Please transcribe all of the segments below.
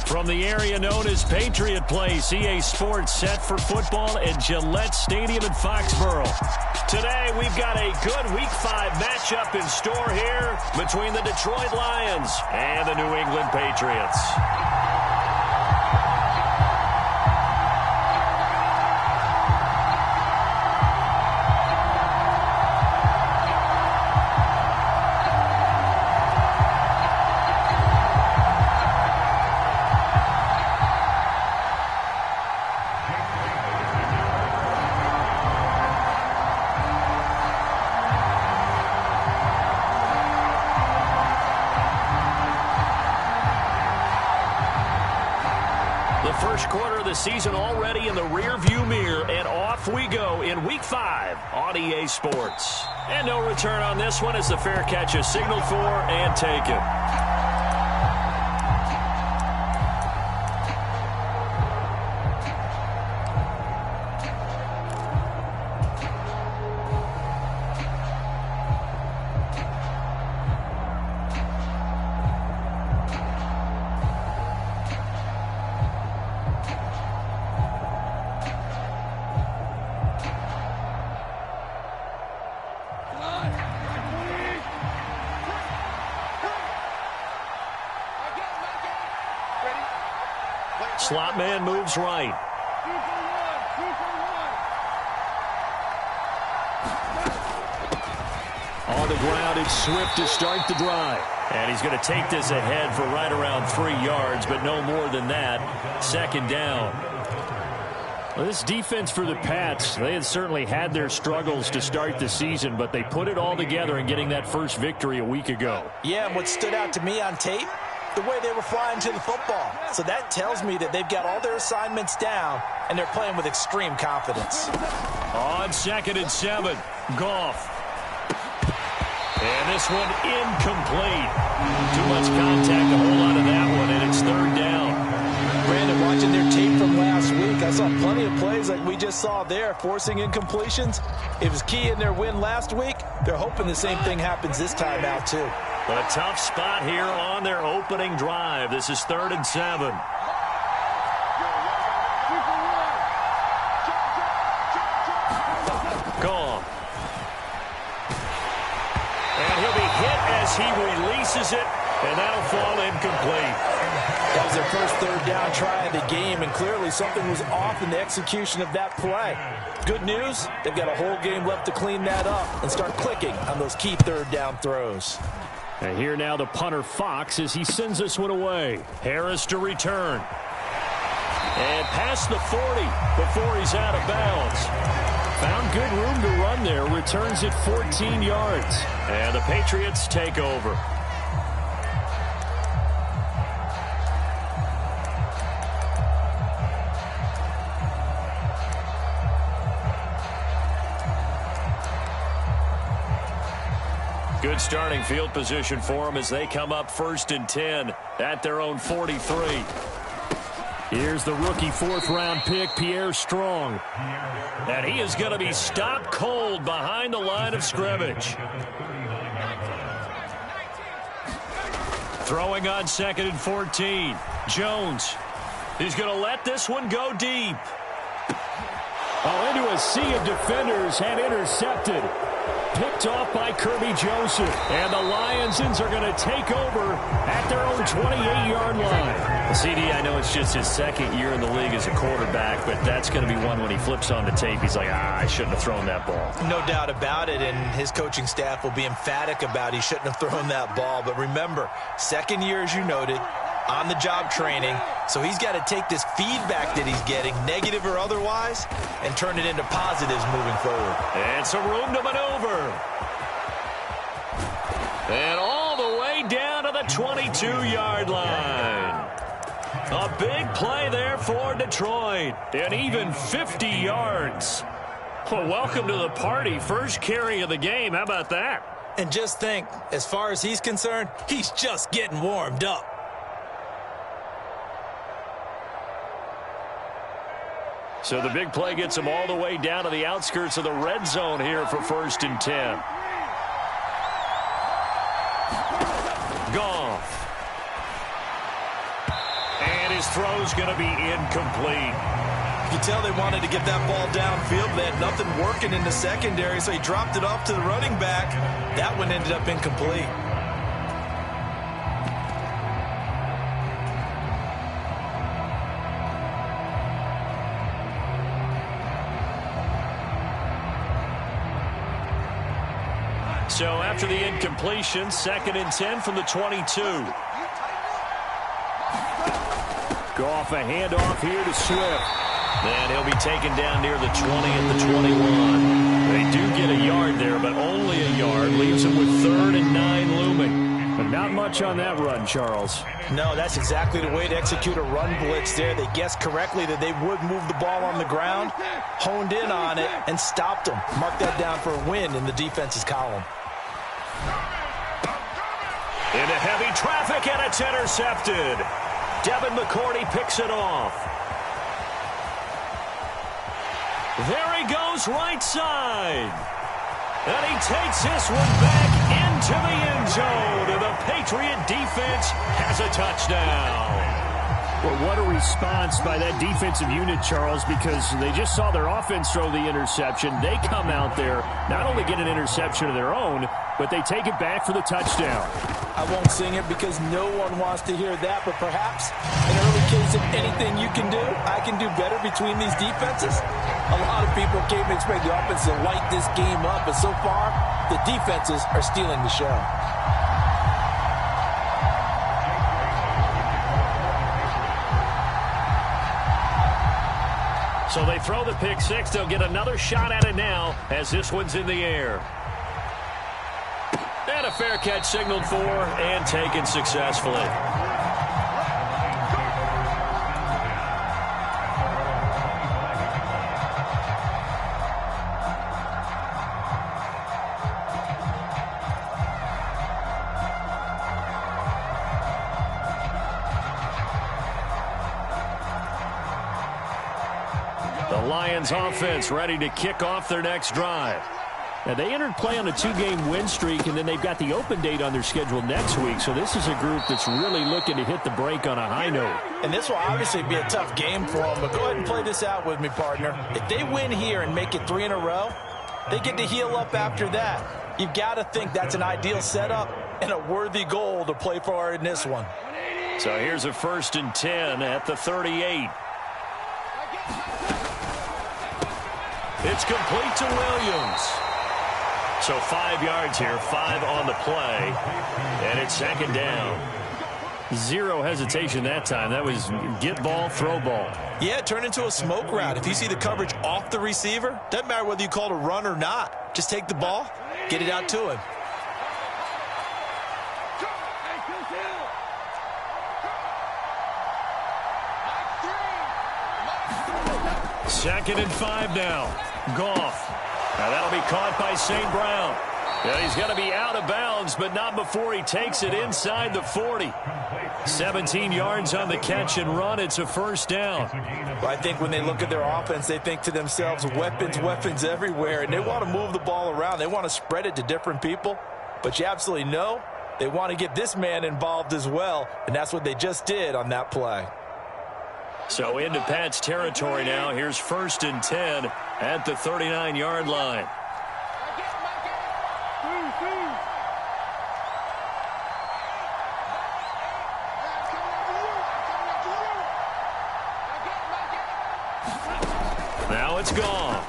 From the area known as Patriot Place, EA Sports set for football at Gillette Stadium in Foxborough. Today, we've got a good Week 5 matchup in store here between the Detroit Lions and the New England Patriots. First quarter of the season already in the rear-view mirror, and off we go in Week 5 on EA Sports. And no return on this one as the fair catch is signaled for and taken. Slot man moves right. On the ground, it's Swift to start the drive. And he's going to take this ahead for right around 3 yards, but no more than that. Second down. Well, this defense for the Pats, they had certainly had their struggles to start the season, but they put it all together in getting that first victory a week ago. Yeah, and what stood out to me on tape, the way they were flying to the football. So that tells me that they've got all their assignments down, and they're playing with extreme confidence. On 2nd and 7, Goff. And this one incomplete. Too much contact to hold on to that one, and it's 3rd down. Brandon, watching their tape from last week, I saw plenty of plays like we just saw there, forcing incompletions. It was key in their win last week. They're hoping the same thing happens this time out, too. But a tough spot here on their opening drive. This is 3rd and 7. Gone. And he'll be hit as he releases it, and that'll fall incomplete. That was their first 3rd down try of the game, and clearly something was off in the execution of that play. Good news, they've got a whole game left to clean that up and start clicking on those key 3rd down throws. And here now the punter Fox as he sends this one away. Harris to return. And past the 40 before he's out of bounds. Found good room to run there. Returns it 14 yards. And the Patriots take over. Good starting field position for them as they come up 1st and 10 at their own 43. Here's the rookie 4th-round pick, Pierre Strong. And he is going to be stopped cold behind the line of scrimmage. Throwing on 2nd and 14. Jones. He's going to let this one go deep. Oh, into a sea of defenders and intercepted. Picked off by Kirby Joseph. And the Lionsons are going to take over at their own 28-yard line. CD, I know it's just his 2nd year in the league as a quarterback, but that's going to be one when he flips on the tape. He's like, I shouldn't have thrown that ball. No doubt about it, and his coaching staff will be emphatic about he shouldn't have thrown that ball. But remember, 2nd year, as you noted, on-the-job training. So he's got to take this feedback that he's getting, negative or otherwise, and turn it into positives moving forward. And some room to maneuver. And all the way down to the 22-yard line. A big play there for Detroit. And even 50 yards. Well, welcome to the party. First carry of the game. How about that? And just think, as far as he's concerned, he's just getting warmed up. So the big play gets him all the way down to the outskirts of the red zone here for 1st and 10. Goff. And his throw's going to be incomplete. You can tell they wanted to get that ball downfield. They had nothing working in the secondary, so he dropped it off to the running back. That one ended up incomplete. So after the incompletion, 2nd and 10 from the 22. Goff a handoff here to Swift. And he'll be taken down near the 20 at the 21. They do get a yard there, but only a yard. Leaves them with 3rd and 9 looming. But not much on that run, Charles. No, that's exactly the way to execute a run blitz there. They guessed correctly that they would move the ball on the ground, honed in on it, and stopped them. Mark that down for a win in the defense's column. Into heavy traffic, and it's intercepted. Devin McCourty picks it off. There he goes right side. And he takes this one back into the end zone. And the Patriot defense has a touchdown. Well, what a response by that defensive unit, Charles, because they just saw their offense throw the interception. They come out there, not only get an interception of their own, but they take it back for the touchdown. I won't sing it because no one wants to hear that, but perhaps an early case of anything you can do, I can do better between these defenses. A lot of people came to expect the offense to light this game up, but so far, the defenses are stealing the show. So they throw the pick six. They'll get another shot at it now as this one's in the air. And a fair catch signaled for and taken successfully. The Lions offense ready to kick off their next drive. Now, they entered play on a 2-game win streak, and then they've got the open date on their schedule next week. So this is a group that's really looking to hit the break on a high note. And this will obviously be a tough game for them, but go ahead and play this out with me, partner. If they win here and make it 3 in a row, they get to heal up after that. You've got to think that's an ideal setup and a worthy goal to play for in this one. So here's a 1st and 10 at the 38. It's complete to Williams. So 5 yards here, 5 on the play, and it's 2nd down. Zero hesitation that time. That was get ball, throw ball. Yeah, it turned into a smoke route. If you see the coverage off the receiver, doesn't matter whether you call it a run or not. Just take the ball, get it out to him. Second and 5 now. Goff. Now that'll be caught by St. Brown. Yeah, he's going to be out of bounds, but not before he takes it inside the 40. 17 yards on the catch and run. It's a 1st down. Well, I think when they look at their offense, they think to themselves, weapons, weapons everywhere, and they want to move the ball around. They want to spread it to different people, but you absolutely know they want to get this man involved as well, and that's what they just did on that play. So into Pat's territory now. Here's 1st and 10 at the 39-yard line. Now it's Goff.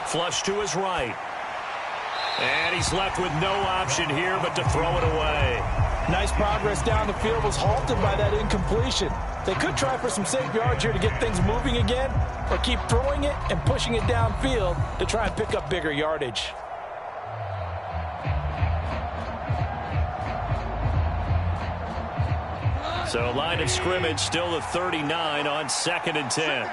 Flush to his right. And he's left with no option here but to throw it away. Nice progress down the field, was halted by that incompletion. They could try for some safe yards here to get things moving again, or keep throwing it and pushing it downfield to try and pick up bigger yardage. So line of scrimmage still the 39 on 2nd and 10.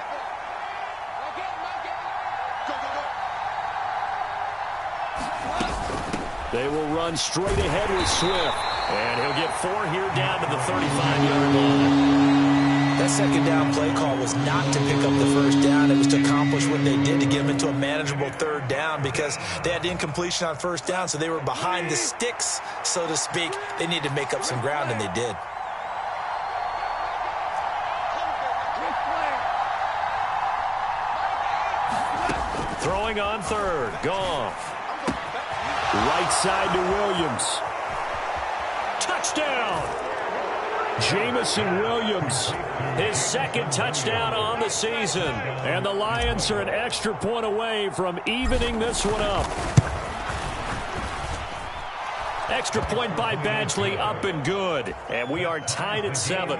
They will run straight ahead with Swift. And he'll get 4 here down to the 35-yard line. That 2nd down play call was not to pick up the 1st down. It was to accomplish what they did, to get them into a manageable 3rd down, because they had incompletion on 1st down, so they were behind the sticks, so to speak. They needed to make up some ground, and they did. Throwing on third. Goff. Right side to Williams. Touchdown! Jamison Williams, his second touchdown on the season. And the Lions are an extra point away from evening this one up. Extra point by Badgley, up and good. And we are tied at 7.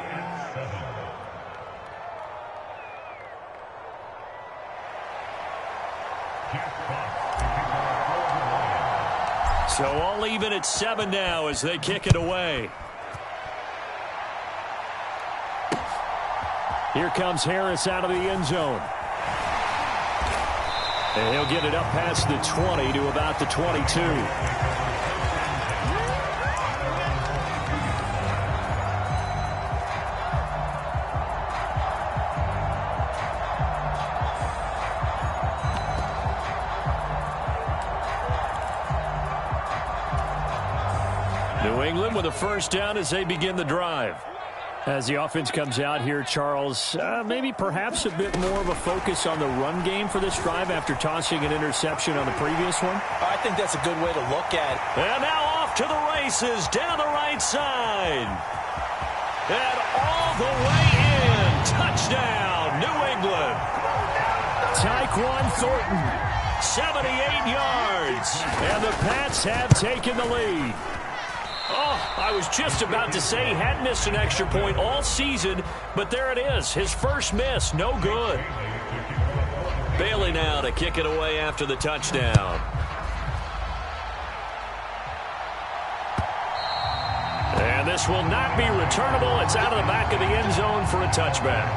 So all even at 7 now as they kick it away. Here comes Harris out of the end zone. And he'll get it up past the 20 to about the 22. New England with a first down as they begin the drive. As the offense comes out here, Charles, maybe perhaps a bit more of a focus on the run game for this drive after tossing an interception on the previous one? I think that's a good way to look at it. And now off to the races down the right side. And all the way in. Touchdown, New England. Tyquan Thornton, 78 yards. And the Pats have taken the lead. Oh, I was just about to say he hadn't missed an extra point all season, but there it is. His first miss, no good. Bailey now to kick it away after the touchdown. And this will not be returnable. It's out of the back of the end zone for a touchback.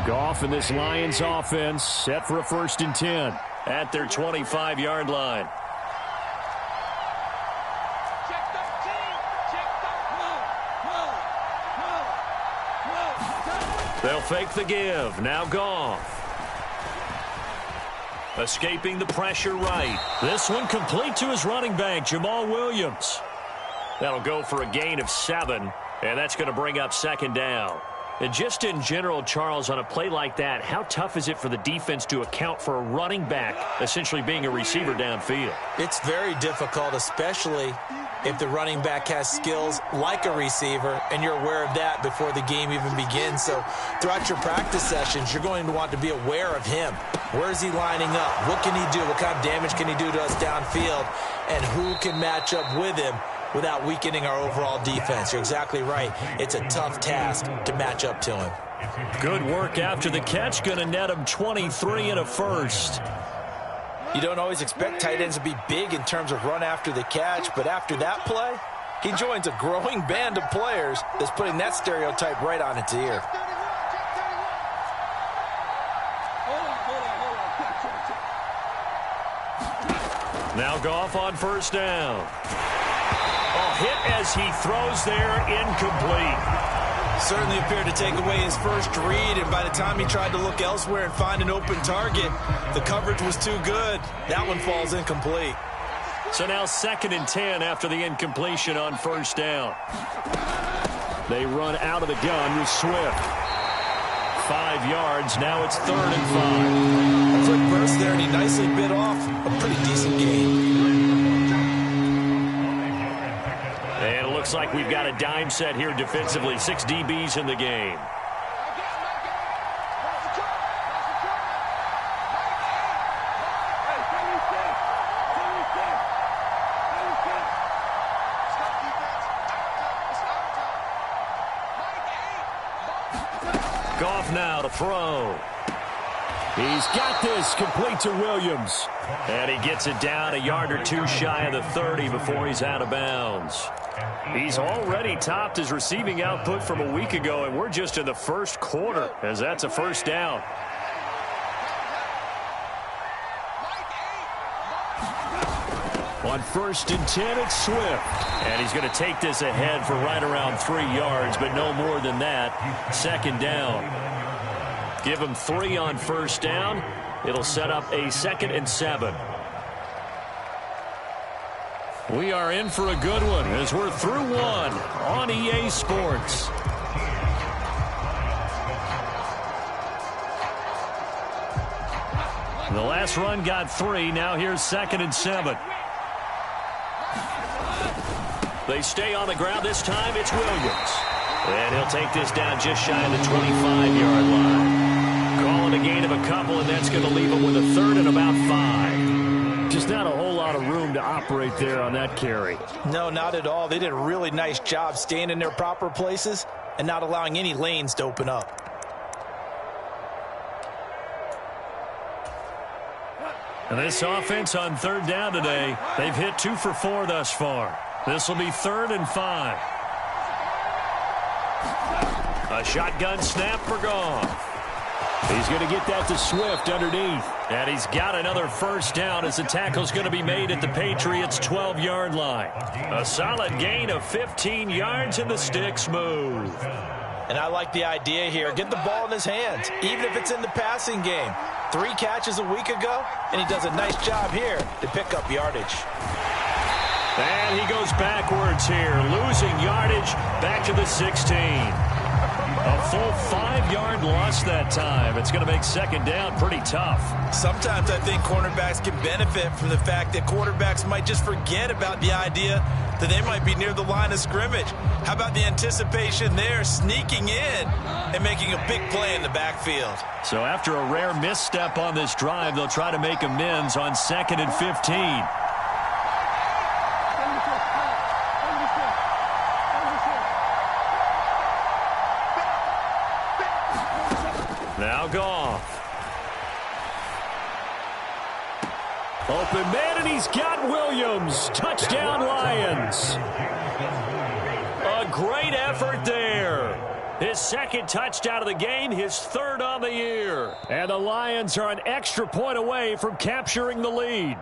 Goff and this Lions offense set for a 1st and 10. At their 25-yard line. They'll fake the give. Now Goff. Escaping the pressure right. This one complete to his running back, Jamal Williams. That'll go for a gain of 7, and that's going to bring up 2nd down. And just in general, Charles, on a play like that, how tough is it for the defense to account for a running back essentially being a receiver downfield? It's very difficult, especially if the running back has skills like a receiver, and you're aware of that before the game even begins. So throughout your practice sessions, you're going to want to be aware of him. Where is he lining up? What can he do? What kind of damage can he do to us downfield? And who can match up with him without weakening our overall defense? You're exactly right. It's a tough task to match up to him. Good work after the catch. Going to net him 23 and a first. You don't always expect tight ends to be big in terms of run after the catch, but after that play, he joins a growing band of players that's putting that stereotype right on its ear. Now Goff on 1st down. Hit as he throws there, incomplete. Certainly appeared to take away his first read, and by the time he tried to look elsewhere and find an open target, the coverage was too good. That one falls incomplete. So now 2nd and 10 after the incompletion on 1st down. They run out of the gun with Swift. 5 yards, now it's 3rd and 5. A quick burst there, and he nicely bit off a pretty decent gain. And it looks like we've got a dime set here defensively. 6 DBs in the game. Goff now to throw. He's got this, complete to Williams. And he gets it down a yard or 2 shy of the 30 before he's out of bounds. He's already topped his receiving output from a week ago, and we're just in the 1st quarter as that's a 1st down. On 1st and 10, it's Swift. And he's going to take this ahead for right around 3 yards, but no more than that. 2nd down. Give him 3 on 1st down. It'll set up a 2nd and 7. We are in for a good one as we're through one on EA Sports. The last run got 3. Now here's 2nd and 7. They stay on the ground. This time it's Williams. And he'll take this down just shy of the 25-yard line. Calling a gain of a couple, and that's going to leave him with a 3rd and about 5. Just not a whole lot of room to operate there on that carry. No, not at all. They did a really nice job staying in their proper places and not allowing any lanes to open up. And this offense on 3rd down today, they've hit 2 for 4 thus far. This will be 3rd and 5. A shotgun snap for Goff. He's going to get that to Swift underneath. And he's got another 1st down as the tackle's going to be made at the Patriots' 12-yard line. A solid gain of 15 yards, and the sticks move. And I like the idea here. Get the ball in his hands, even if it's in the passing game. 3 catches a week ago, and he does a nice job here to pick up yardage. And he goes backwards here, losing yardage back to the 16. A full 5-yard loss that time. It's going to make 2nd down pretty tough. Sometimes I think cornerbacks can benefit from the fact that quarterbacks might just forget about the idea that they might be near the line of scrimmage. How about the anticipation there, sneaking in and making a big play in the backfield? So after a rare misstep on this drive, they'll try to make amends on 2nd and 15. Now Goff. Open man, and he's got Williams. Touchdown, Lions. A great effort there. His 2nd touchdown of the game, his 3rd on the year. And the Lions are an extra point away from capturing the lead.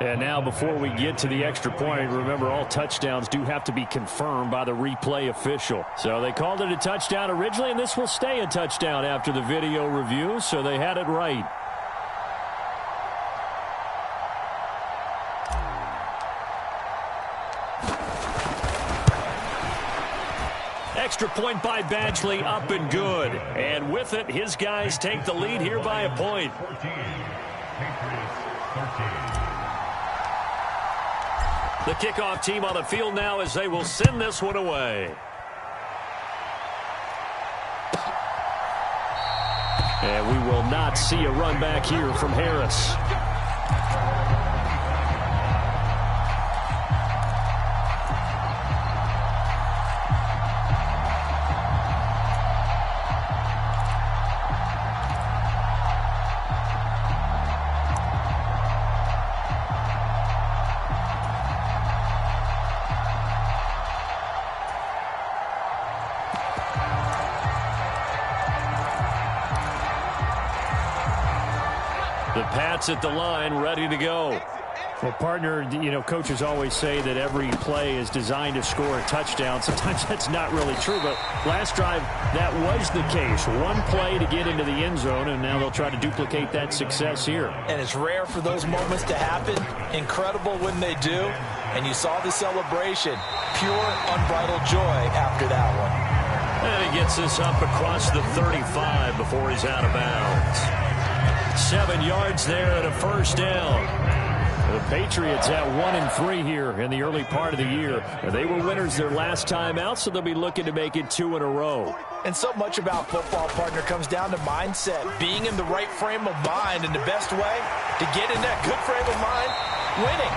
And now before we get to the extra point, remember all touchdowns do have to be confirmed by the replay official. So they called it a touchdown originally, and this will stay a touchdown after the video review, so they had it right. Extra point by Badgley, up and good. And with it, his guys take the lead here by a point. The kickoff team on the field now as they will send this one away. And we will not see a run back here from Harris. The Pats at the line, ready to go. Well, partner, you know, coaches always say that every play is designed to score a touchdown. Sometimes that's not really true, but last drive, that was the case. One play to get into the end zone, and now they'll try to duplicate that success here. And it's rare for those moments to happen. Incredible when they do. And you saw the celebration. Pure, unbridled joy after that one. And he gets this up across the 35 before he's out of bounds. 7 yards there and a 1st down. The Patriots at 1-3 here in the early part of the year. They were winners their last time out, so they'll be looking to make it 2 in a row. And so much about football, partner, comes down to mindset. Being in the right frame of mind, and the best way to get in that good frame of mind, winning.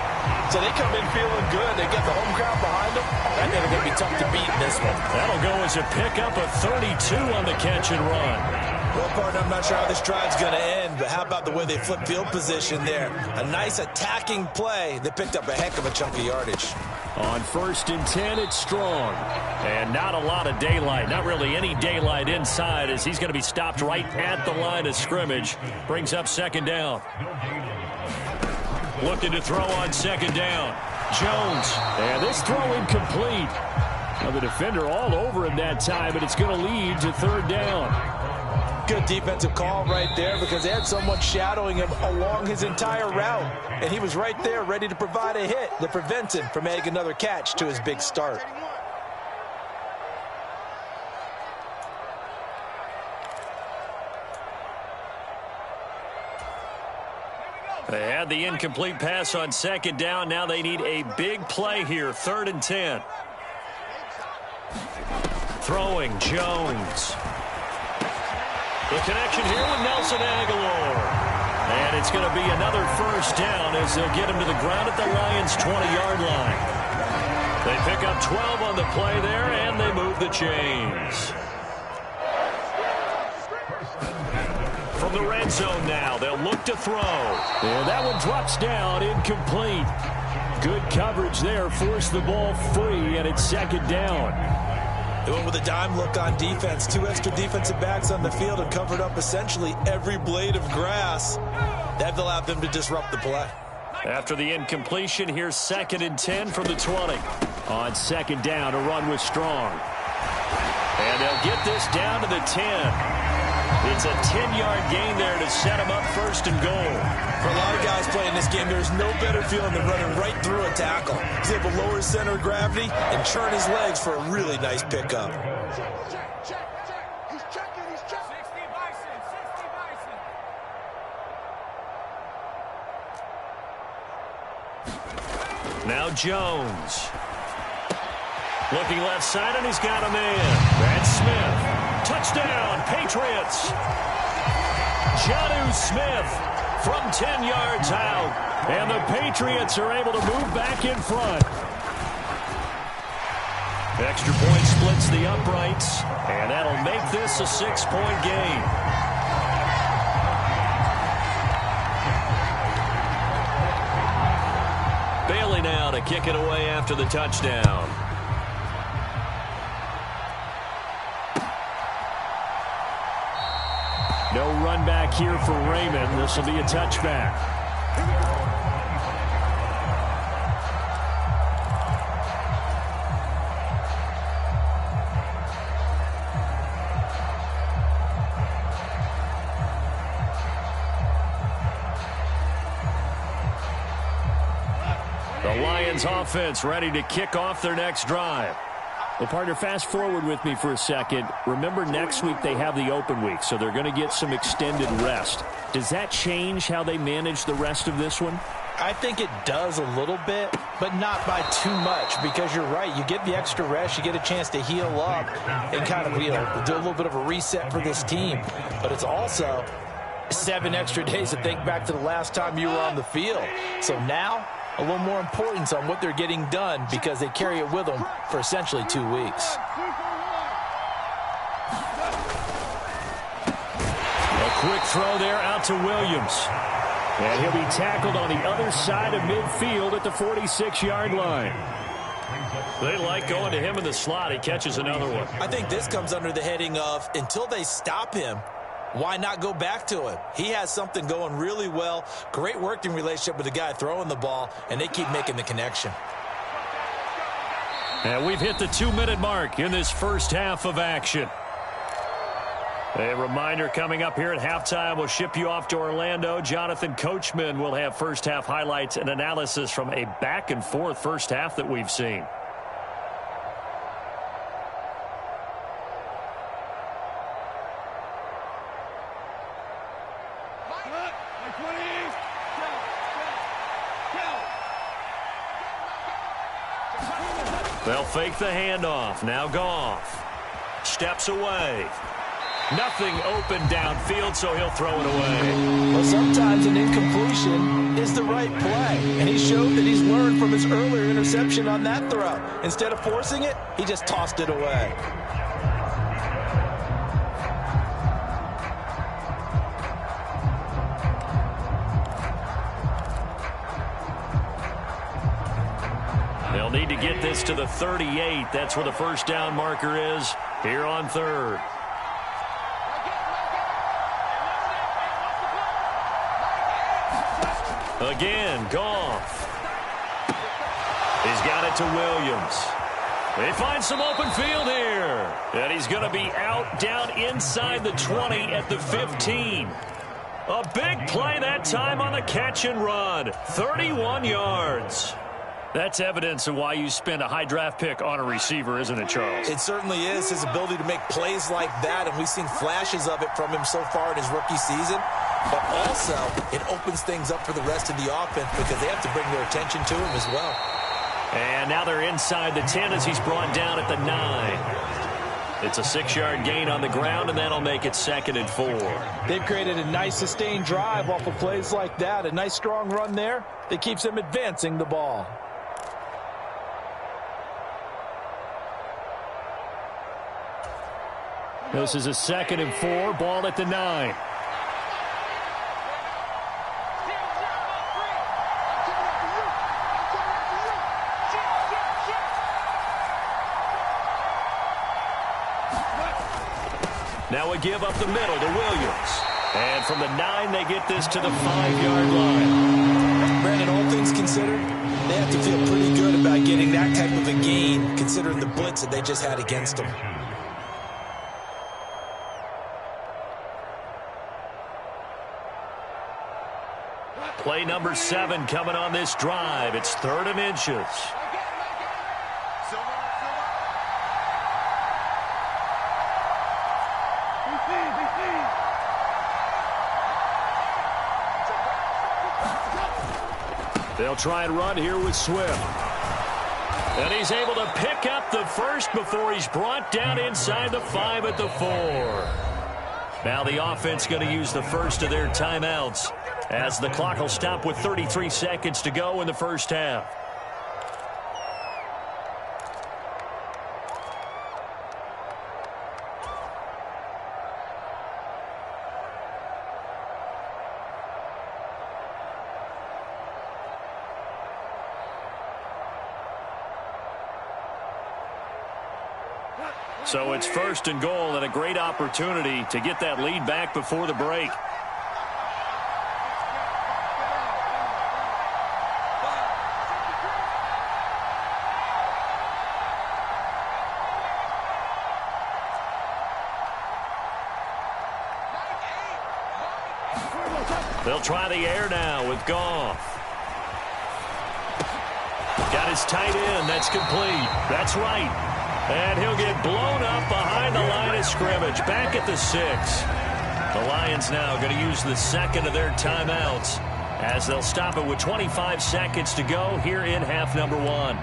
So they come in feeling good. They get the home crowd behind them. I think they're going to be tough to beat in this one. That'll go as a pickup of 32 on the catch and run. Well, partner, I'm not sure how this drive's going to end, but how about the way they flip field position there? A nice attacking play. They picked up a heck of a chunk of yardage. On 1st and 10, it's Strong. And not a lot of daylight, not really any daylight inside, as he's going to be stopped right at the line of scrimmage. Brings up 2nd down. Looking to throw on 2nd down. Jones. And this throw incomplete. Now the defender all over him that time, but it's going to lead to 3rd down. Good defensive call right there because they had someone shadowing him along his entire route. And he was right there ready to provide a hit that prevents him from adding another catch to his big start. They had the incomplete pass on second down. Now they need a big play here, 3rd and 10. Throwing, Jones. The connection here with Nelson Aguilar. And it's going to be another first down as they'll get him to the ground at the Lions' 20-yard line. They pick up 12 on the play there, and they move the chains. From the red zone now, they'll look to throw. And that one drops down, incomplete. Good coverage there, forced the ball free, and it's 2nd down. They went with a dime look on defense. 2 extra defensive backs on the field and covered up essentially every blade of grass. That allowed them to disrupt the play. After the incompletion, here's 2nd and 10 from the 20. On 2nd down, a run with Strong. And they'll get this down to the 10. It's a 10-yard gain there to set them up 1st and goal. For a lot of guys playing this game, there's no better feeling than running right through a tackle. He's able to lower his center of gravity and churn his legs for a really nice pickup. Now Jones. Looking left side, and he's got him in. That's Smith. Touchdown, Patriots. Jonnu Smith from 10 yards out. And the Patriots are able to move back in front. Extra point splits the uprights, and that'll make this a 6-point game. Bailey now to kick it away after the touchdown. No run back here for Raymond. This will be a touchback. The Lions offense ready to kick off their next drive. Well, partner, fast forward with me for a second. Remember, next week they have the open week, so they're going to get some extended rest. Does that change how they manage the rest of this one? I think it does a little bit, but not by too much, because you're right. You get the extra rest. You get a chance to heal up and kind of, do a little bit of a reset for this team. But it's also 7 extra days to think back to the last time you were on the field. So now, a little more importance on what they're getting done because they carry it with them for essentially 2 weeks. A quick throw there out to Williams. And he'll be tackled on the other side of midfield at the 46-yard line. They like going to him in the slot. He catches another one. I think this comes under the heading of until they stop him, why not go back to him? He has something going really well. Great working relationship with the guy throwing the ball, and they keep making the connection. And we've hit the 2-minute mark in this first half of action. A reminder coming up here at halftime, we'll ship you off to Orlando. Jonathan Coachman will have first half highlights and analysis from a back-and-forth first half that we've seen. They'll fake the handoff. Now Goff steps away. Nothing open downfield, so he'll throw it away. Well, sometimes an incompletion is the right play, and he showed that he's learned from his earlier interception on that throw. Instead of forcing it, he just tossed it away. They'll need to get this to the 38. That's where the first down marker is here on third. Again, Goff. He's got it to Williams. They find some open field here. And he's going to be out down inside the 20 at the 15. A big play that time on the catch and run. 31 yards. That's evidence of why you spend a high draft pick on a receiver, isn't it, Charles? It certainly is, his ability to make plays like that, and we've seen flashes of it from him so far in his rookie season. but also it opens things up for the rest of the offense because they have to bring their attention to him as well. And now they're inside the 10 as he's brought down at the 9. It's a 6-yard gain on the ground, and that'll make it 2nd and 4. They've created a nice sustained drive off of plays like that. A nice strong run there that keeps them advancing the ball. This is a 2nd and 4, ball at the 9. Now a give up the middle to Williams. And from the 9, they get this to the 5-yard line. Brandon, all things considered, they have to feel pretty good about getting that type of a gain, considering the blitz that they just had against them. Play number 7 coming on this drive. It's 3rd and inches. They'll try and run here with Swift. And he's able to pick up the first before he's brought down inside the 5 at the 4. Now the offense going to use the first of their timeouts as the clock will stop with 33 seconds to go in the first half. So it's 1st and goal and a great opportunity to get that lead back before the break. They'll try the air now with Goff. Got his tight end. That's complete. That's right. And he'll get blown up behind the line of scrimmage. Back at the 6. The Lions now going to use the 2nd of their timeouts as they'll stop it with 25 seconds to go here in half number 1.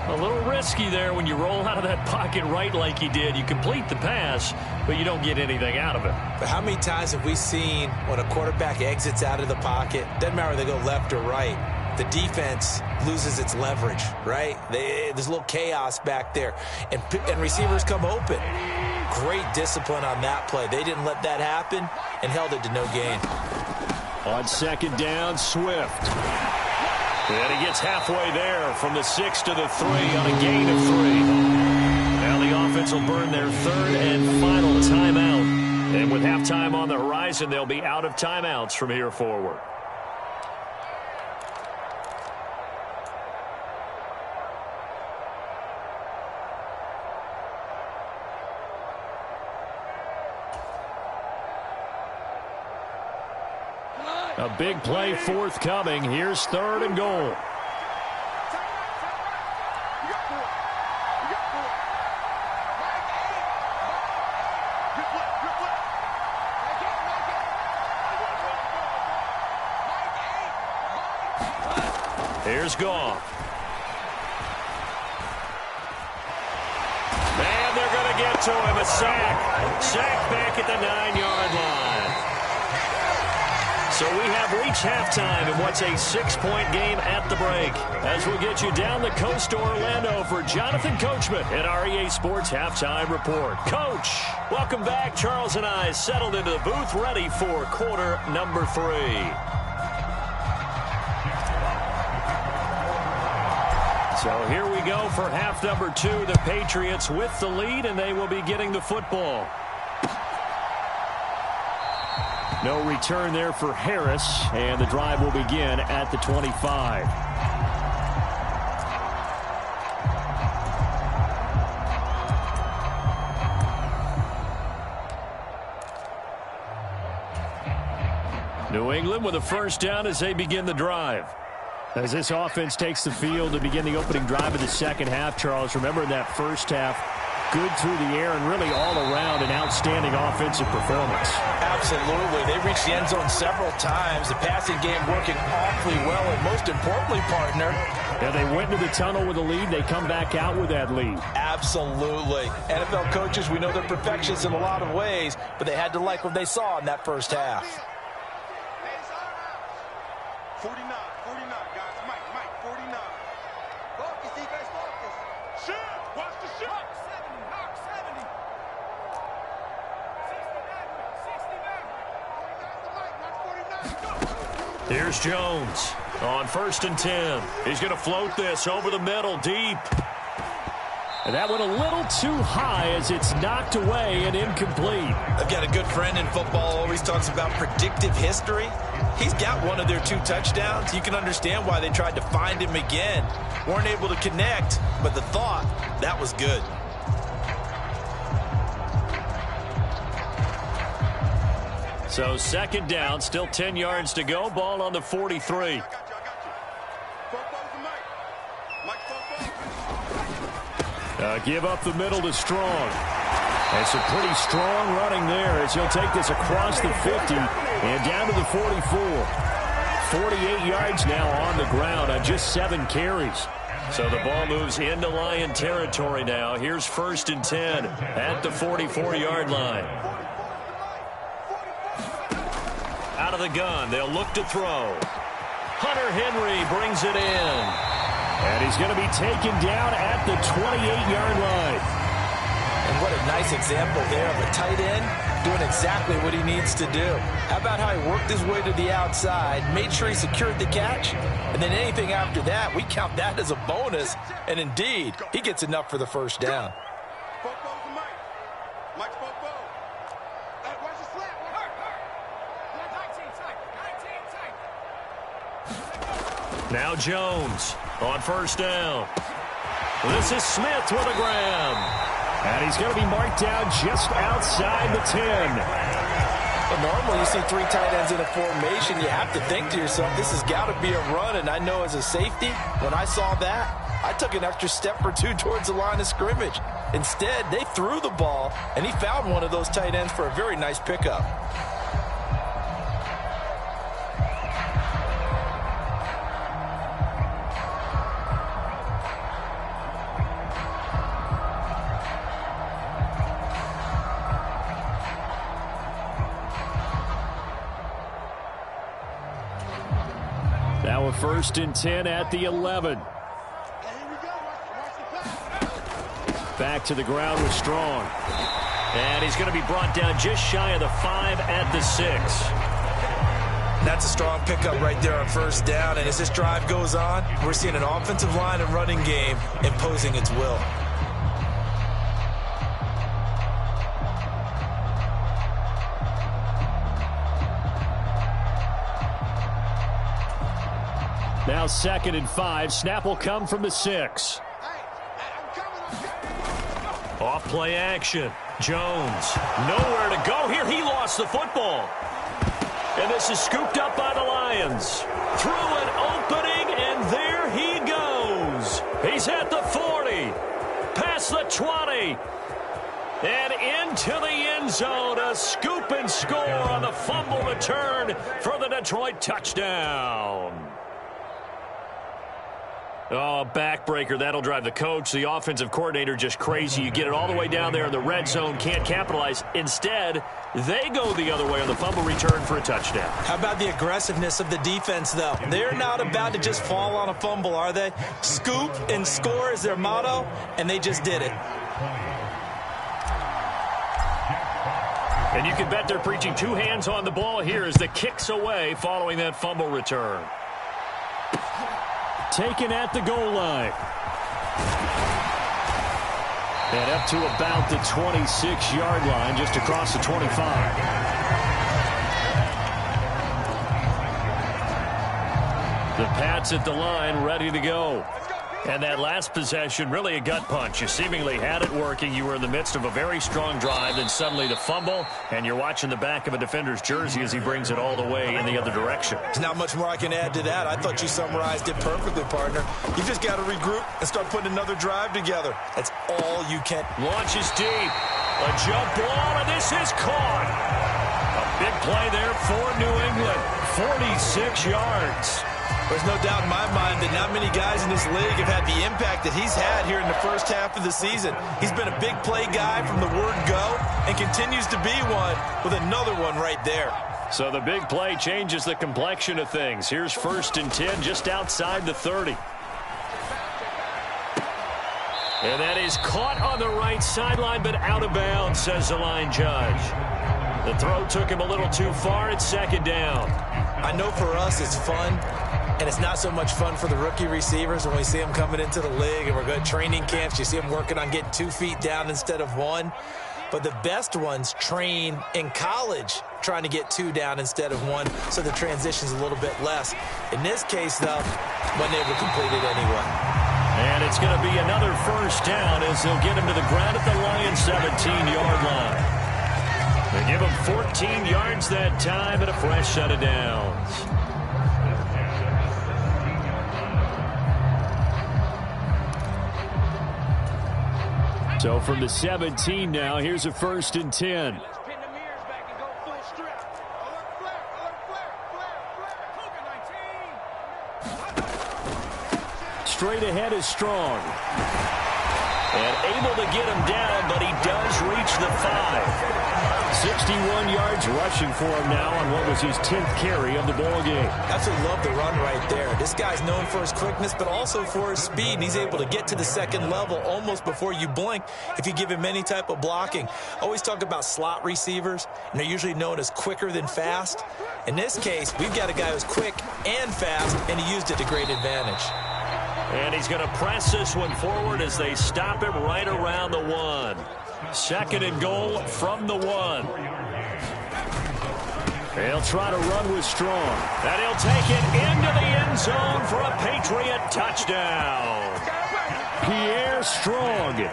A little risky there when you roll out of that pocket right like you did. You complete the pass, but you don't get anything out of it. But how many times have we seen when a quarterback exits out of the pocket, doesn't matter whether they go left or right, the defense loses its leverage, right? There's a little chaos back there, and receivers come open. Great discipline on that play. They didn't let that happen and held it to no gain. On 2nd down, Swift. And he gets halfway there from the 6 to the 3 on a gain of 3. Now the offense will burn their 3rd and final timeout. And with halftime on the horizon, they'll be out of timeouts from here forward. A big play forthcoming. Here's 3rd and goal. Here's Goff. And they're going to get to him. A sack. Sack back at the 9-yard line. So we have reached halftime in what's a 6-point game at the break. As we'll get you down the coast to Orlando for Jonathan Coachman at our EA Sports Halftime Report. Coach, welcome back. Charles and I settled into the booth ready for quarter number 3. So here we go for half number 2. The Patriots with the lead, and they will be getting the football. No return there for Harris, and the drive will begin at the 25. New England with a first down as they begin the drive. As this offense takes the field to begin the opening drive of the second half, Charles, remember in that first half, good through the air and really all around an outstanding offensive performance. Absolutely. They reached the end zone several times. The passing game working awfully well, and most importantly, partner, yeah, they went into the tunnel with a lead. They come back out with that lead. Absolutely. NFL coaches, we know they're perfectionists in a lot of ways, but they had to like what they saw in that first half. 49, guys. Mike, 49. Focus, defense, focus. Shoot! Watch the shoot! Hawk 70. 69. Here's Jones on 1st and 10. He's going to float this over the middle, deep. And that went a little too high as it's knocked away and incomplete. I've got a good friend in football, always talks about predictive history. He's got one of their 2 touchdowns. You can understand why they tried to find him again. Weren't able to connect, but the thought, that was good. So 2nd down, still 10 yards to go. Ball on the 43. Give up the middle to Strong. And some pretty strong running there as he'll take this across the 50 and down to the 44. 48 yards now on the ground on just 7 carries. So the ball moves into Lion territory now. Here's 1st and 10 at the 44-yard line. Out of the gun, they'll look to throw. Hunter Henry brings it in. And he's going to be taken down at the 28-yard line. And what a nice example there of a tight end doing exactly what he needs to do. How about how he worked his way to the outside, made sure he secured the catch, and then anything after that, we count that as a bonus. And indeed, he gets enough for the first down. Now Jones on 1st down. This is Smith with a grab. And he's going to be marked down just outside the 10. But normally you see 3 tight ends in a formation, you have to think to yourself, this has got to be a run. And I know as a safety, when I saw that, I took an extra step or 2 towards the line of scrimmage. Instead, they threw the ball, and he found one of those tight ends for a very nice pickup. Now a 1st and 10 at the 11. Back to the ground with Strong. And he's going to be brought down just shy of the 5 at the 6. That's a strong pickup right there on 1st down. And as this drive goes on, we're seeing an offensive line and running game imposing its will. Now 2nd and 5. Snap will come from the 6. Off play action. Jones. Nowhere to go here. He lost the football. And this is scooped up by the Lions. Through an opening, and there he goes. He's at the 40. Past the 20. And into the end zone. A scoop and score on the fumble return for the Detroit touchdown. Oh, backbreaker. That'll drive the coach, the offensive coordinator, just crazy. You get it all the way down there in the red zone, can't capitalize. Instead, they go the other way on the fumble return for a touchdown. How about the aggressiveness of the defense, though? They're not about to just fall on a fumble, are they? Scoop and score is their motto, and they just did it. And you can bet they're preaching 2 hands on the ball here as the kick's away following that fumble return. Taken at the goal line. And up to about the 26-yard line, just across the 25. The Pats at the line, ready to go. And that last possession, really a gut punch. You seemingly had it working. You were in the midst of a very strong drive, then suddenly the fumble, and you're watching the back of a defender's jersey as he brings it all the way in the other direction. There's not much more I can add to that. I thought you summarized it perfectly, partner. You just got to regroup and start putting another drive together. That's all you can. Launches deep. A jump ball, and this is caught. A big play there for New England. 46 yards. There's no doubt in my mind that not many guys in this league have had the impact that he's had here in the first half of the season. He's been a big play guy from the word go and continues to be one with another one right there. So the big play changes the complexion of things. Here's 1st and 10 just outside the 30. And that is caught on the right sideline, but out of bounds, says the line judge. The throw took him a little too far. It's 2nd down. I know for us it's fun, and it's not so much fun for the rookie receivers when we see them coming into the league and we're going to training camps. You see them working on getting 2 feet down instead of 1. But the best ones train in college trying to get 2 down instead of 1, so the transition's a little bit less. In this case, though, wasn't able to complete it anyway. And it's going to be another 1st down as they'll get him to the ground at the Lions' 17-yard line. They give him 14 yards that time and a fresh set of downs. So from the 17 now, here's a 1st and 10. Straight ahead is Strong. And able to get him down, but he does reach the 5. 61 yards rushing for him now on what was his 10th carry of the ball game. Absolutely love the run right there. This guy's known for his quickness, but also for his speed. And he's able to get to the 2nd level almost before you blink if you give him any type of blocking. I always talk about slot receivers, and they're usually known as quicker than fast. In this case, we've got a guy who's quick and fast, and he used it to great advantage. And he's going to press this one forward as they stop him right around the 1. 2nd and goal from the 1. They'll try to run with Strong. And he'll take it into the end zone for a Patriot touchdown. Pierre Strong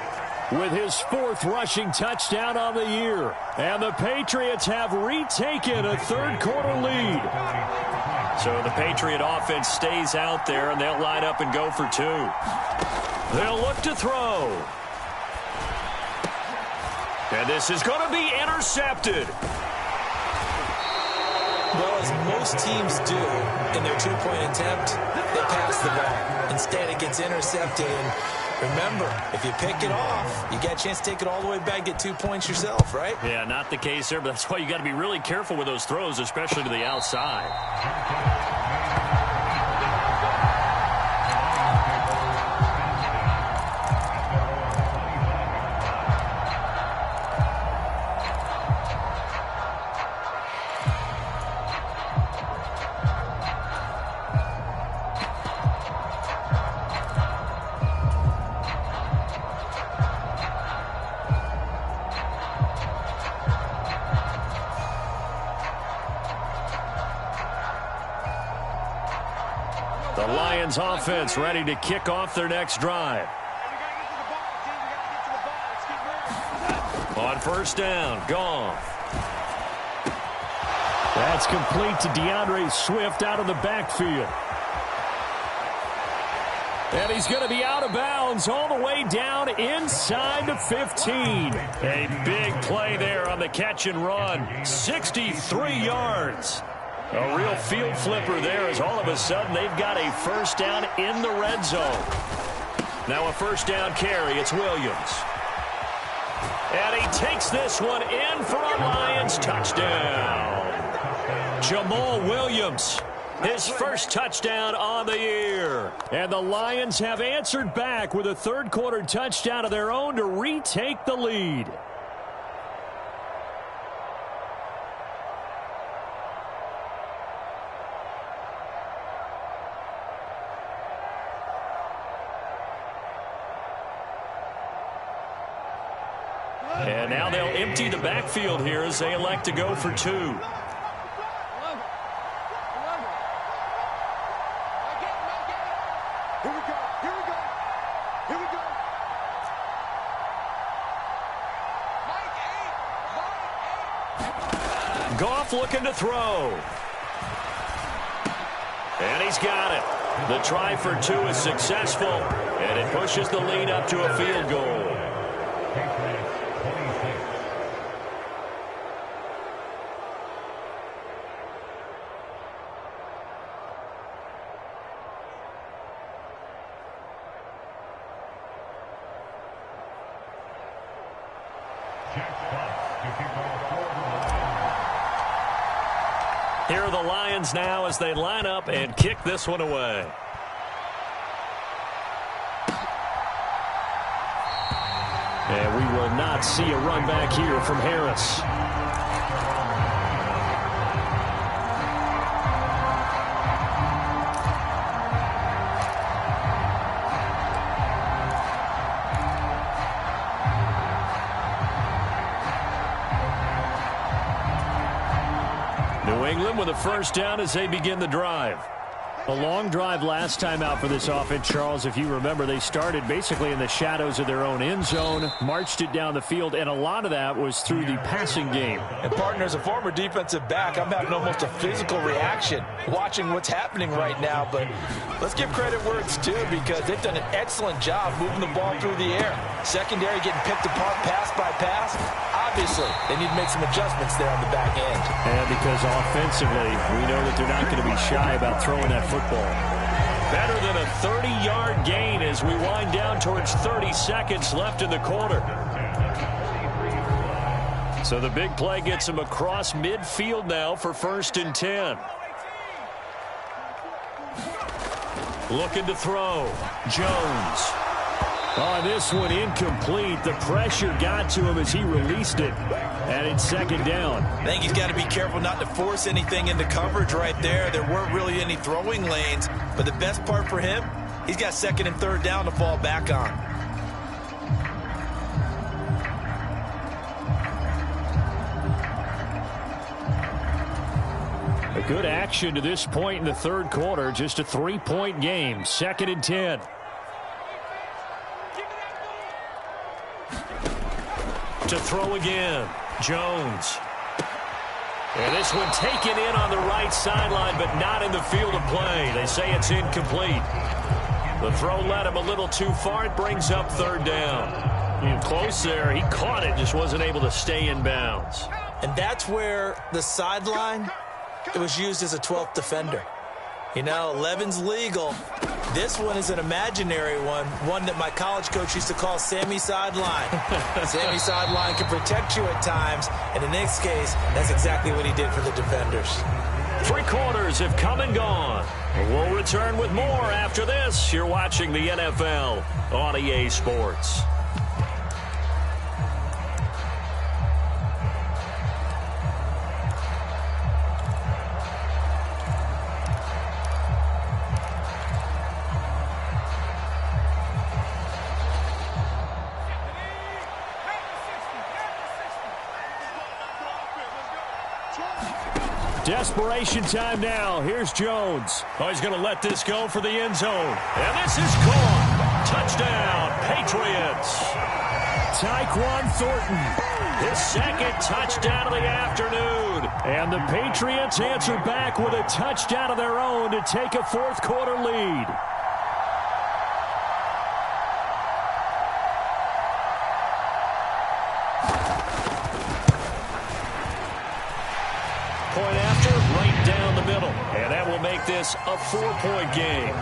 with his 4th rushing touchdown on the year. And the Patriots have retaken a 3rd quarter lead. So the Patriot offense stays out there, and they'll line up and go for 2. They'll look to throw. And this is going to be intercepted. Well, as most teams do in their 2-point attempt, they pass the ball. Instead, it gets intercepted. And remember, if you pick it off, you got a chance to take it all the way back, get 2 points yourself, right? Yeah, not the case there, but that's why you got to be really careful with those throws, especially to the outside. The Lions offense ready to kick off their next drive. On 1st down, Goff. That's complete to DeAndre Swift out of the backfield. And he's going to be out of bounds all the way down inside the 15. A big play there on the catch and run. 63 yards. A real field flipper there as all of a sudden they've got a 1st down in the red zone. Now a 1st down carry. It's Williams. And he takes this one in for a Lions touchdown. Jamal Williams, his 1st touchdown on the year. And the Lions have answered back with a 3rd quarter touchdown of their own to retake the lead. And now they'll empty the backfield here as they elect to go for 2. Here we go. Here we go. Goff looking to throw. And he's got it. The try for 2 is successful, and it pushes the lead up to a field goal. Here are the Lions now as they line up and kick this one away. And we will not see a run back here from Harris. New England with a first down as they begin the drive. A long drive last time out for this offense, Charles. If you remember, they started basically in the shadows of their own end zone, marched it down the field, and a lot of that was through the passing game. And, partner, as a former defensive back, I'm having almost a physical reaction watching what's happening right now. But let's give credit where it's due, because they've done an excellent job moving the ball through the air. Secondary getting picked apart pass by pass. Obviously, they need to make some adjustments there on the back end. And because offensively, we know that they're not going to be shy about throwing that football. Better than a 30-yard gain as we wind down towards 30 seconds left in the quarter. So the big play gets him across midfield now for 1st and 10. Looking to throw. Jones. Oh, this one incomplete. The pressure got to him as he released it. And it's 2nd down. I think he's got to be careful not to force anything into coverage right there. There weren't really any throwing lanes. But the best part for him, he's got 2nd and 3rd down to fall back on. A good action to this point in the 3rd quarter. Just a 3-point game. 2nd and 10. To throw again. Jones. And this one taken in on the right sideline, but not in the field of play. They say it's incomplete. The throw led him a little too far. It brings up 3rd down. Close there. He caught it, just wasn't able to stay in bounds. And that's where the sideline, it was used as a 12th defender. You know, 11's legal. This one is an imaginary one that my college coach used to call Sammy Sideline. Sammy Sideline can protect you at times, and in this case, that's exactly what he did for the defenders. 3 quarters have come and gone. We'll return with more after this. You're watching the NFL on EA Sports. Desperation time now. Here's Jones. Oh, he's going to let this go for the end zone. And this is caught. Touchdown, Patriots. Tyquan Thornton, his 2nd touchdown of the afternoon. And the Patriots answer back with a touchdown of their own to take a 4th quarter lead. Point after, right down the middle. And that will make this a 4-point game.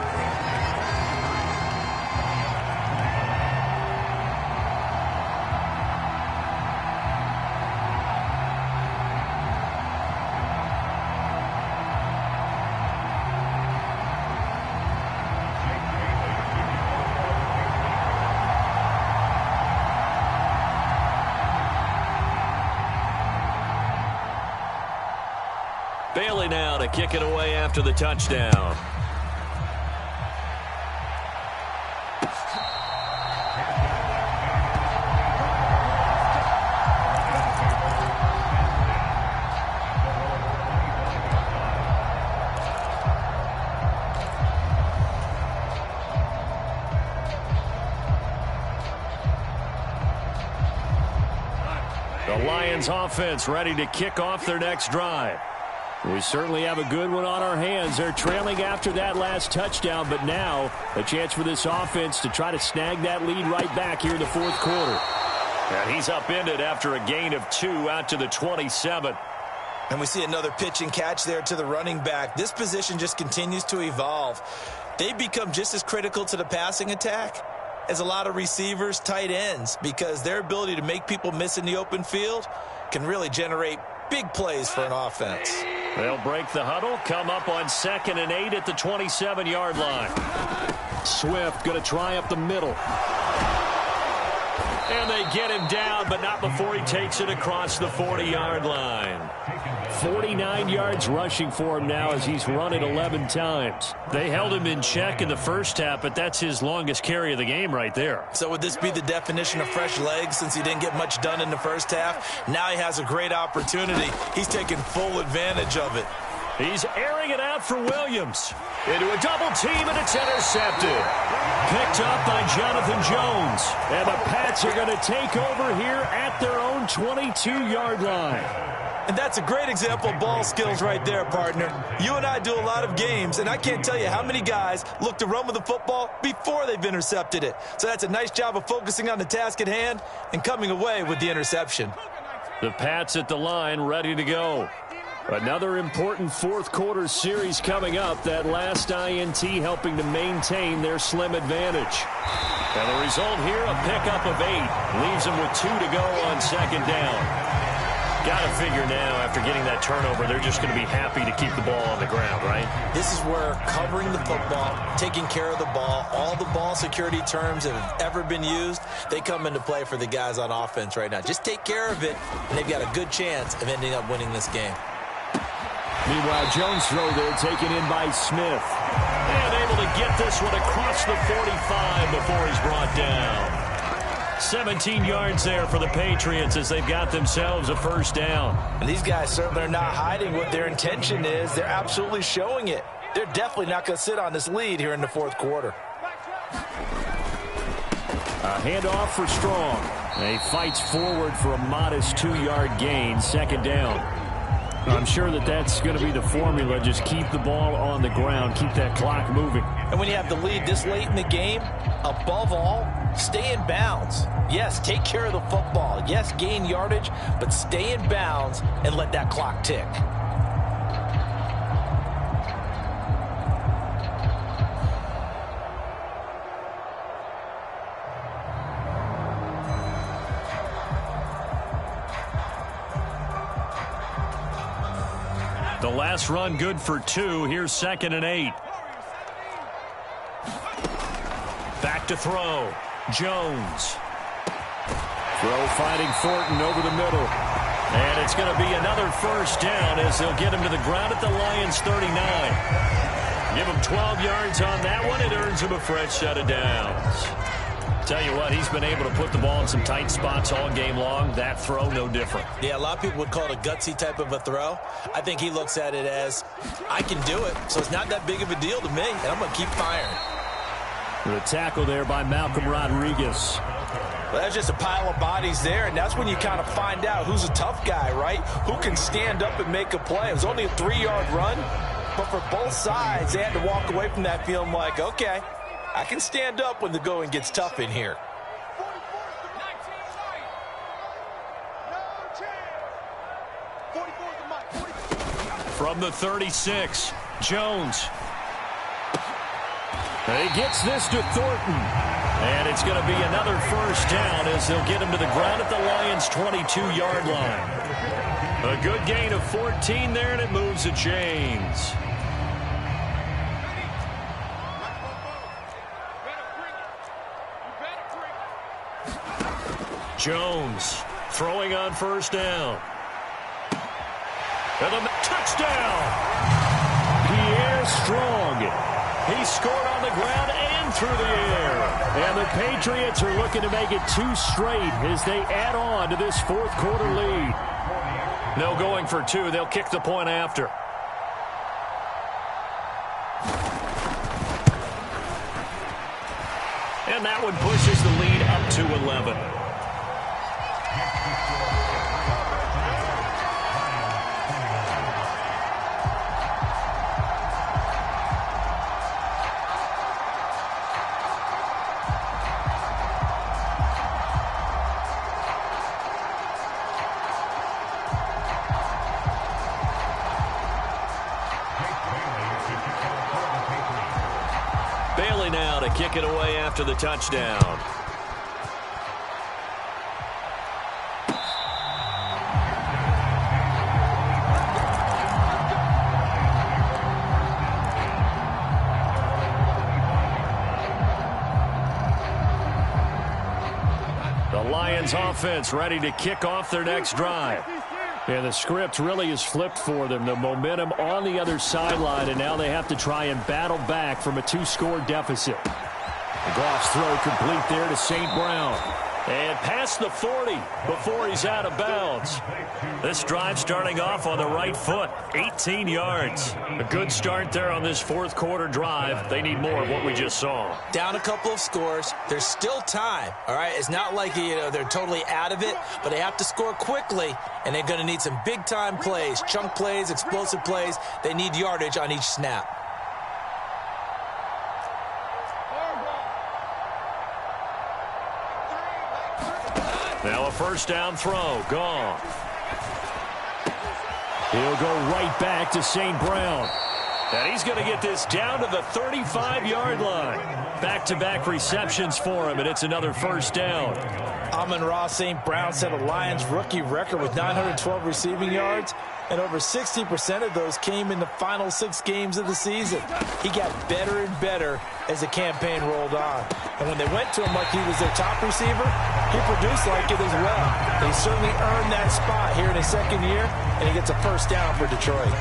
Bailey now to kick it away after the touchdown. Lions offense ready to kick off their next drive. We certainly have a good one on our hands. They're trailing after that last touchdown, but now a chance for this offense to try to snag that lead right back here in the fourth quarter. And he's upended after a gain of 2 out to the 27. And we see another pitch and catch there to the running back. This position just continues to evolve. They become just as critical to the passing attack as a lot of receivers, tight ends, because their ability to make people miss in the open field can really generate big plays for an offense. They'll break the huddle, come up on 2nd and 8 at the 27-yard line. Swift going to try up the middle. And they get him down, but not before he takes it across the 40-yard line. 49 yards rushing for him now as he's run it 11 times. They held him in check in the first half, but that's his longest carry of the game right there. So would this be the definition of fresh legs since he didn't get much done in the first half? Now he has a great opportunity. He's taking full advantage of it. He's airing it out for Williams. Into a double team, and it's intercepted. Picked up by Jonathan Jones. And the Pats are going to take over here at their own 22-yard line. And that's a great example of ball skills right there, partner. You and I do a lot of games, and I can't tell you how many guys look to run with the football before they've intercepted it. So that's a nice job of focusing on the task at hand and coming away with the interception. The Pats at the line ready to go. Another important fourth quarter series coming up. That last INT helping to maintain their slim advantage. And the result here, a pickup of 8. Leaves them with 2 to go on 2nd down. Got to figure now, after getting that turnover, they're just going to be happy to keep the ball on the ground, right? This is where covering the football, taking care of the ball, all the ball security terms that have ever been used, they come into play for the guys on offense right now. Just take care of it, and they've got a good chance of ending up winning this game. Meanwhile, Jones' throw there taken in by Smith. And able to get this one across the 45 before he's brought down. 17 yards there for the Patriots as they've got themselves a first down. And these guys certainly are not hiding what their intention is. They're absolutely showing it. They're definitely not going to sit on this lead here in the fourth quarter. A handoff for Strong. And he fights forward for a modest 2-yard gain, 2nd down. I'm sure that that's going to be the formula. Just keep the ball on the ground. Keep that clock moving. And when you have the lead this late in the game, above all, stay in bounds. Yes, take care of the football. Yes, gain yardage, but stay in bounds and let that clock tick. The last run good for 2. Here's 2nd and 8. Back to throw. Jones. Throw fighting Thornton over the middle. And it's going to be another first down as they'll get him to the ground at the Lions 39. Give him 12 yards on that one. It earns him a fresh set of downs. Tell you what, he's been able to put the ball in some tight spots all game long. That throw, no different. Yeah, a lot of people would call it a gutsy type of a throw. I think he looks at it as, I can do it, so it's not that big of a deal to me, and I'm going to keep firing. The tackle there by Malcolm Rodriguez. Well, that's just a pile of bodies there, and that's when you kind of find out who's a tough guy, right? Who can stand up and make a play. It was only a 3-yard run, but for both sides, they had to walk away from that feeling like, okay, I can stand up when the going gets tough in here. From the 36, Jones. And he gets this to Thornton. And it's going to be another first down as they'll get him to the ground at the Lions' 22-yard line. A good gain of 14 there, and it moves the chains. Jones throwing on first down. And the touchdown. Pierre Strong. He scored on the ground and through the air. And the Patriots are looking to make it 2 straight as they add on to this fourth quarter lead. No going for 2. They'll kick the point after. And that one pushes the lead up to 11. now to kick it away after the touchdown. The Lions offense ready to kick off their next drive. And the script really is flipped for them. The momentum on the other sideline, and now they have to try and battle back from a 2-score deficit. Goff's throw complete there to St. Brown. And past the 40 before he's out of bounds. This drive starting off on the right foot, 18 yards. A good start there on this fourth quarter drive. They need more of what we just saw. Down a couple of scores. There's still time, all right? It's not like, they're totally out of it, but they have to score quickly, and they're going to need some big-time plays, chunk plays, explosive plays. They need yardage on each snap. Now a first down throw. Gone. He'll go right back to St. Brown. And he's going to get this down to the 35-yard line. Back-to-back receptions for him, and it's another first down. Amon-Ra St. Brown set a Lions rookie record with 912 receiving yards, and over 60% of those came in the final 6 games of the season. He got better and better as the campaign rolled on. And when they went to him like he was their top receiver, he produced like it as well. And he certainly earned that spot here in his second year, and he gets a first down for Detroit.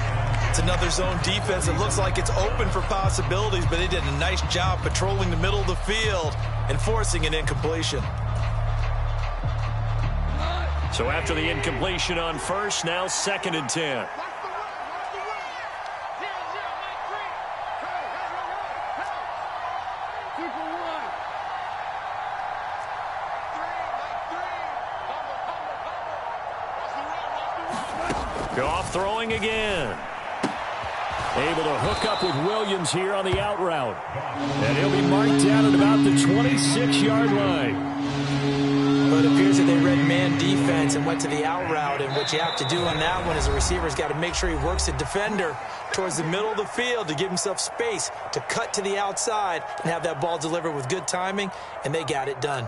It's another zone defense. It looks like it's open for possibilities, but they did a nice job patrolling the middle of the field and forcing an incompletion. So after the incompletion on first, now 2nd and 10. Goff throwing again. Able to hook up with Williams here on the out route. And he'll be marked down at about the 26-yard line. But it appears that they read man defense and went to the out route, and what you have to do on that one is a receiver's got to make sure he works the defender towards the middle of the field to give himself space to cut to the outside and have that ball delivered with good timing, and they got it done.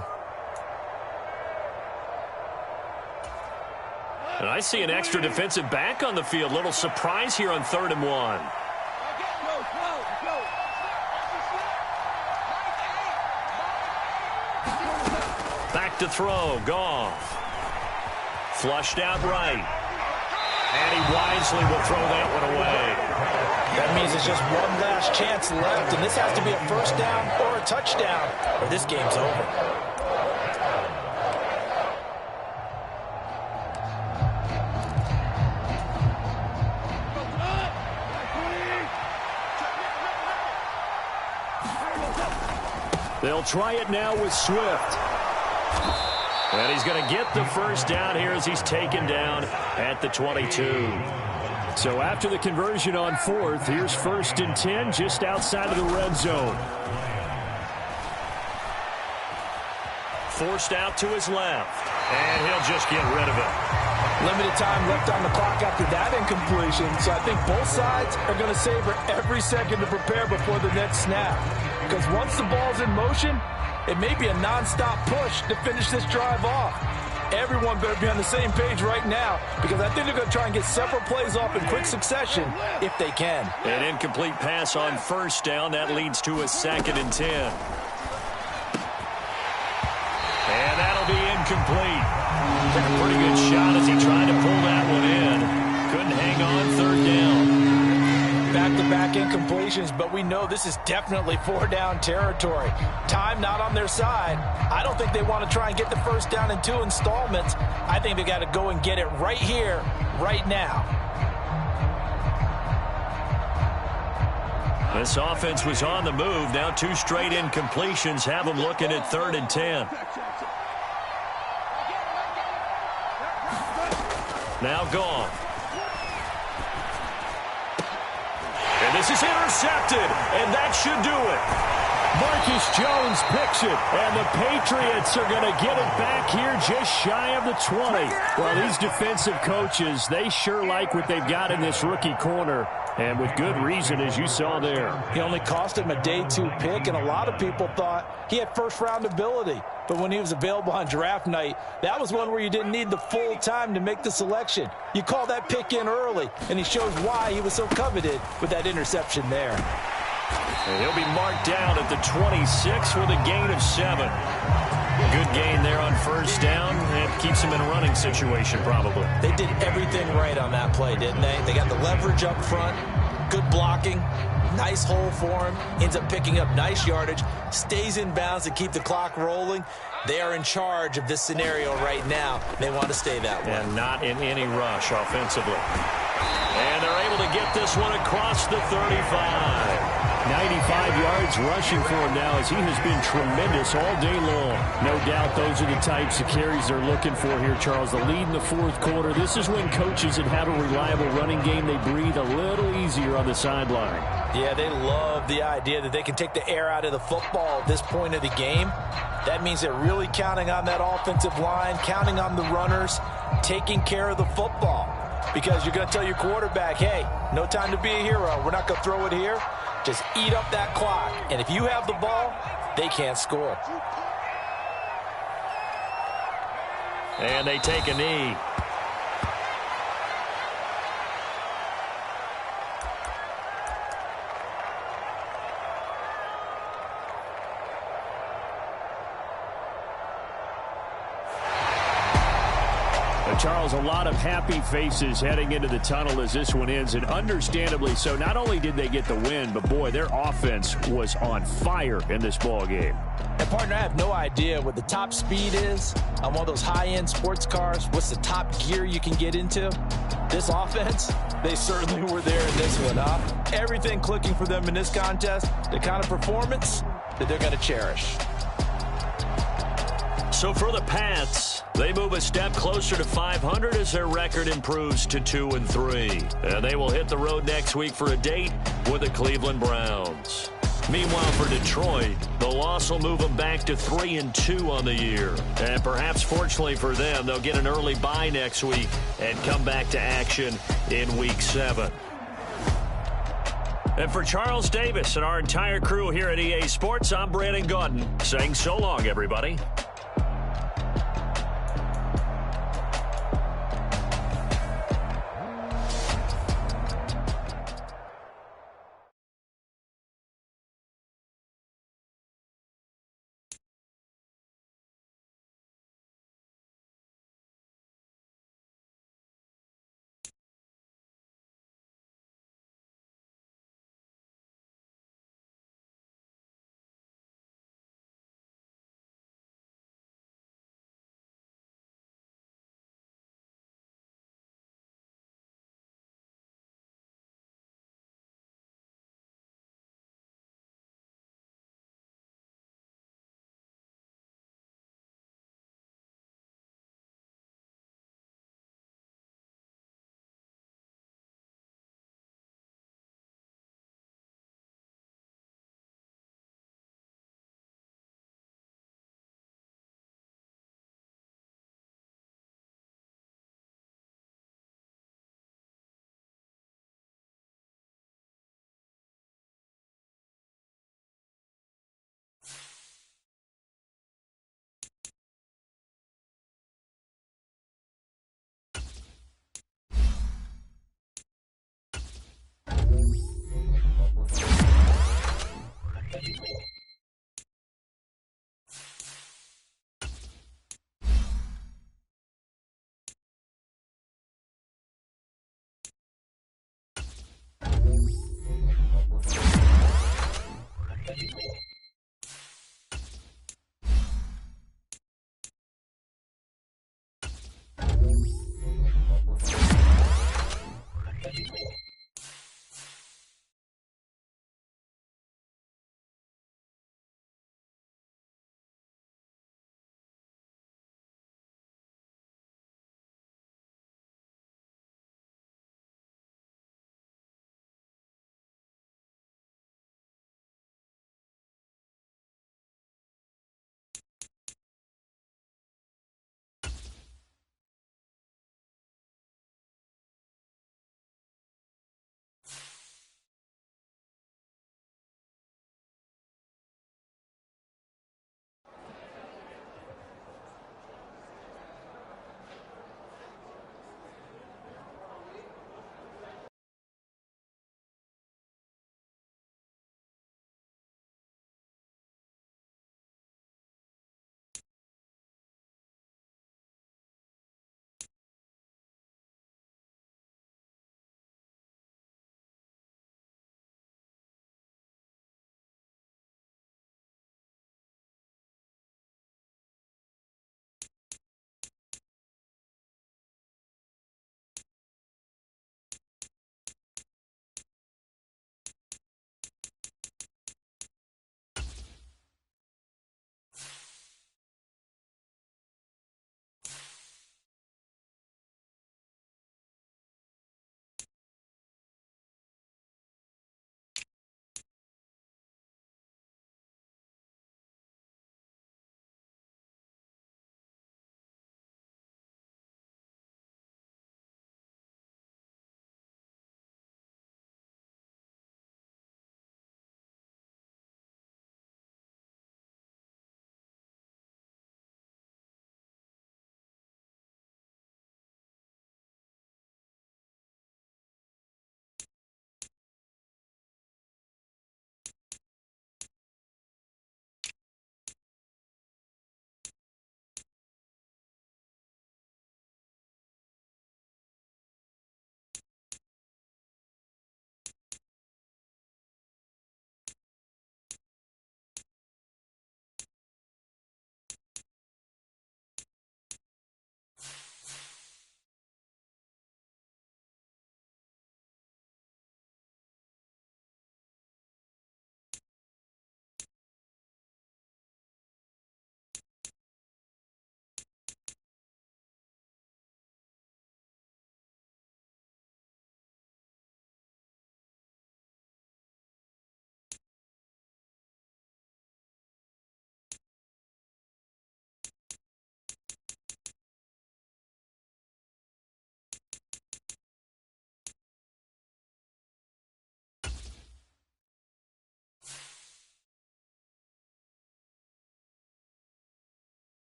And I see an extra defensive back on the field. Little surprise here on 3rd and 1. Back to throw. Goff. Flushed out right. And he wisely will throw that one away. That means it's just one last chance left, and this has to be a first down or a touchdown, or this game's over. They'll try it now with Swift. And he's going to get the first down here as he's taken down at the 22. So after the conversion on 4th, here's 1st and 10 just outside of the red zone. Forced out to his left. And he'll just get rid of it. Limited time left on the clock after that incompletion, so I think both sides are going to savor every second to prepare before the next snap. Because once the ball's in motion, it may be a nonstop push to finish this drive off. Everyone better be on the same page right now, because I think they're going to try and get several plays off in quick succession if they can. An incomplete pass on first down. That leads to a 2nd and 10. And that'll be incomplete. Took a pretty good shot as he tried to pull that one in. Couldn't hang on 3rd down. Back-to-back incompletions, but we know this is definitely 4-down territory. Time not on their side. I don't think they want to try and get the first down in 2 installments. I think they got to go and get it right here, right now. This offense was on the move. Now 2 straight incompletions have them looking at 3rd and 10. Now gone. And this is intercepted, and that should do it. Marcus Jones picks it, and the Patriots are going to get it back here just shy of the 20. Well, these defensive coaches, they sure like what they've got in this rookie corner, and with good reason, as you saw there. He only cost him a day 2 pick, and a lot of people thought he had first-round ability. But when he was available on draft night, that was one where you didn't need the full time to make the selection. You call that pick in early, and he shows why he was so coveted with that interception there. And he'll be marked down at the 26 with a gain of 7. Good gain there on first down, and keeps him in a running situation probably. They did everything right on that play, didn't they? They got the leverage up front, good blocking, nice hole for him, ends up picking up nice yardage, stays in bounds to keep the clock rolling. They are in charge of this scenario right now. They want to stay that way. And not in any rush offensively. And they're able to get this one across the 35. 95 yards rushing for him now, as he has been tremendous all day long. No doubt those are the types of carries they're looking for here, Charles. The lead in the fourth quarter. This is when coaches that have a reliable running game, they breathe a little easier on the sideline. Yeah, they love the idea that they can take the air out of the football at this point of the game. That means they're really counting on that offensive line, counting on the runners, taking care of the football. Because you're going to tell your quarterback, hey, no time to be a hero. We're not going to throw it here. Just eat up that clock. And if you have the ball, they can't score. And they take a knee. Charles, a lot of happy faces heading into the tunnel as this one ends, and understandably so. Not only did they get the win, but boy, their offense was on fire in this ball game. And partner, I have no idea what the top speed is on one of those high-end sports cars. What's the top gear you can get into? This offense, they certainly were there in this one, huh? Everything clicking for them in this contest, the kind of performance that they're going to cherish. So for the Pats, they move a step closer to 500 as their record improves to 2-3. And they will hit the road next week for a date with the Cleveland Browns. Meanwhile, for Detroit, the loss will move them back to 3-2 on the year. And perhaps fortunately for them, they'll get an early bye next week and come back to action in Week 7. And for Charles Davis and our entire crew here at EA Sports, I'm Brandon Gaudin saying so long, everybody.